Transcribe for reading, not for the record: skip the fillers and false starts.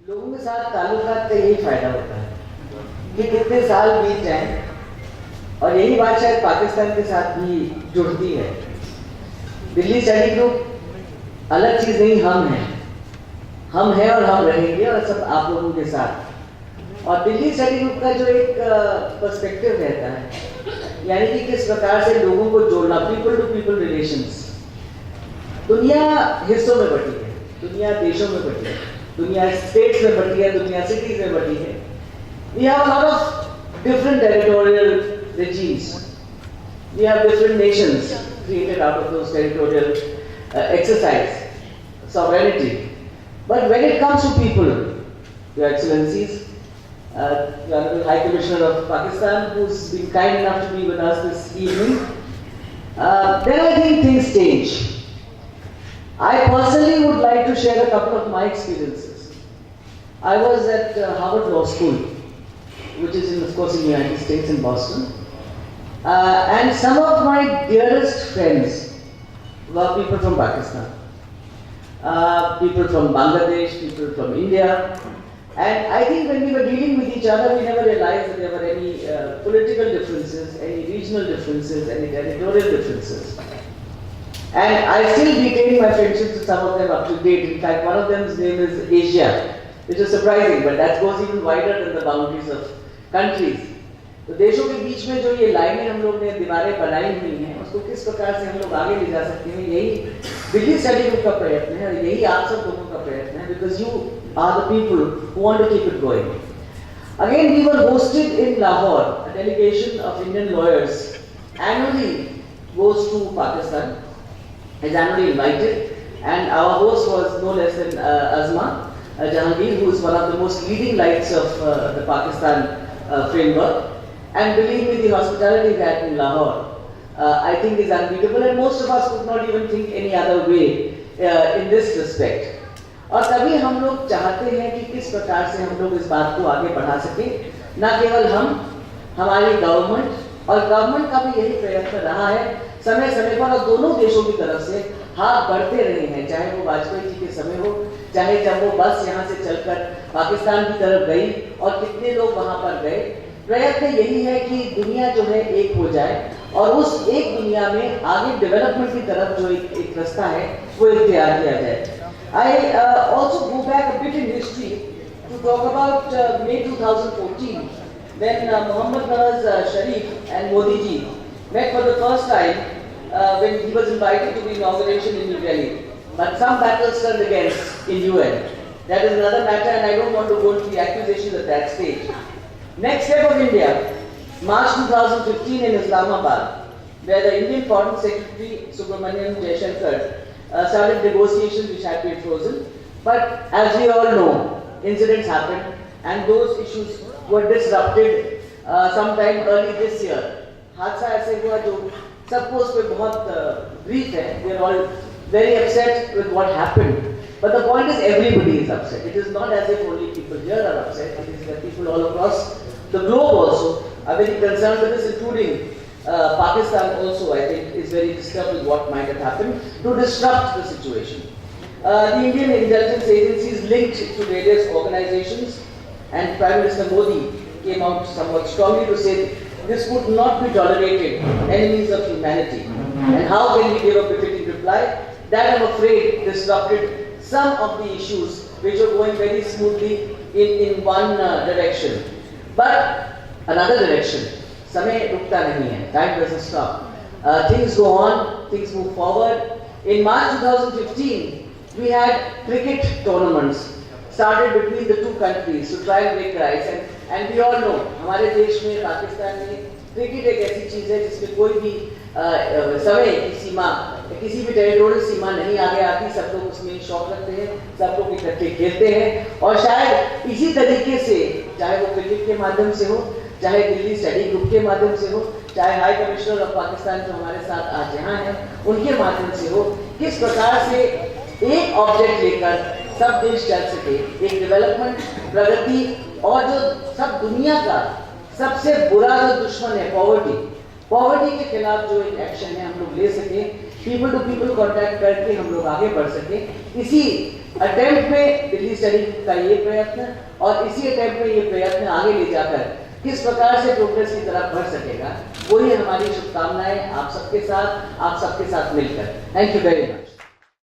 लोगों के साथ ताल्लुकात का यही फायदा होता है कि कितने साल बीत जाएं, और यही बात शायद पाकिस्तान के साथ भी जुड़ती है। दिल्ली स्टडी ग्रुप अलग चीज नहीं, हम हैं और हम रहेंगे, और सब आप लोगों के साथ। और दिल्ली स्टडी ग्रुप का जो एक पर्सपेक्टिव रहता है, यानी कि किस प्रकार से लोगों को जोड़ना, पीपल टू पीपल रिलेशंस। दुनिया हिस्सों में बटी है, दुनिया देशों में बटी है, दुनिया स्टेट्स में बटी है, दुनिया सिटीज में बटी है। We have a lot of different territorial regimes. We have different nations created out of those territorial exercise, sovereignty. But when it comes to people, Your Excellencies, the Honorable High Commissioner of Pakistan, who's been kind enough to be with us this evening, then I think things change. I personally would like to share a couple of my experiences. I was at Harvard Law School, which is of course in the United States, in Boston. And some of my dearest friends were people from Pakistan, people from Bangladesh, people from India. And I think when we were dealing with each other, we never realized that there were any political differences, any regional differences, any territorial differences. And I still retain my friendships with some of them up to date. In fact, one of them's name is Asia, which is surprising, but that goes even wider than the boundaries of countries. तो देशों के बीच में जो ये लाइनें हम लोग ने दीवारें बनाई हुई हैं, उसको किस प्रकार से हम लोग आगे ले जा सकते हैं, यही दिल्ली स्टडी ग्रुप का प्रयत्न है, और यही आप सब लोगों का प्रयत्न है, because you are the people who want to keep it going. Again, we were hosted in Lahore. A delegation of Indian lawyers annually goes to Pakistan, is annually invited, and our host was no less than Azma Jahangir, who is one of the most leading lights of the Pakistan framework. And believe me, the hospitality that in Lahore, I think is unbeatable, and most of us could not even think any other way in this respect. और तभी हम लोग चाहते हैं कि किस प्रकार से हम लोग इस बात को आगे बढ़ा सके, न केवल हम, हमारी गवर्नमेंट, और गवर्नमेंट का भी यही प्रयत्न रहा है समय समय पर, और दोनों देशों की तरफ से हाथ बढ़ते रहे हैं, चाहे वो वाजपेयी जी के समय हो, चाहे जब वो बस यहाँ से चलकर पाकिस्तान की तरफ गई और कितने लोग वहाँ पर गए। प्रयत्न यही है कि दुनिया जो है एक हो जाए, और उस एक दुनिया में आगे डेवलपमेंट की तरफ जो एक रास्ता है वो इख्तियार किया जाए। I also go back a bit in history to talk about May 2014, when Mohammad Nawaz Sharif and Modi ji met for the first time when he was invited to the inauguration in New Delhi. But some battles turned against in UN. That is another matter, and I don't want to go into the accusations at that stage. Next step of India, March 2015 in Islamabad, where the Indian Foreign Secretary Subramaniam Jaishankar started negotiations which had been frozen. But as we all know, incidents happened, and those issues were disrupted sometime early this year. हादसा ऐसे हुआ जो सबको उस पर बहुत brief है. We are all very upset with what happened. But the point is, everybody is upset. It is not as if only people here are upset. It is that people all across the globe also are very concerned with this, including Pakistan also, I think, is very disturbed with what might have happened to disrupt the situation. The Indian intelligence agencies linked to various organizations, and Prime Minister Modi came out somewhat strongly to say this would not be tolerated, enemies of humanity. And how can we give a befitting reply? That, I'm afraid, disrupted some of the issues which were going very smoothly in one direction. But another direction, समय रुकता नहीं है, time doesn't stop. Things go on, things move forward. In March 2015, we had cricket tournaments started between the two countries to try and break the ice. And we all know, हमारे देश में, पाकिस्तान में, cricket एक ऐसी चीज है जिसमें कोई भी समय की सीमा, किसी भी टेरिटोरियल सीमा नहीं आगे आती। सब लोग उसमें शौक रखते हैं, सब लोग इकट्ठे खेलते हैं, और शायद इसी तरीके से, चाहे वो क्रिकेट के माध्यम से हो, चाहे दिल्ली स्टडी ग्रुप के माध्यम से हो, चाहे हाई कमिश्नर ऑफ पाकिस्तान जो हमारे साथ आज यहाँ हैं उनके माध्यम से हो, किस प्रकार से एक ऑब्जेक्ट लेकर सब देश चल सके, एक डेवलपमेंट, प्रगति, और जो सब दुनिया का सबसे बुरा जो दुश्मन है पॉवर्टी के खिलाफ जो एक एक्शन है हम लोग ले सके, पीपल टू पीपल कांटेक्ट करके हम लोग आगे बढ़ सके। इसी अटेम्प्ट में दिल्ली स्टडी का ये प्रयत्न और इसी अटेम्प्ट में ये प्रयत्न आगे ले जाकर किस प्रकार से प्रोग्रेस की तरफ बढ़ सकेगा, वही हमारी शुभकामनाएं आप सबके साथ मिलकर। Thank you very much.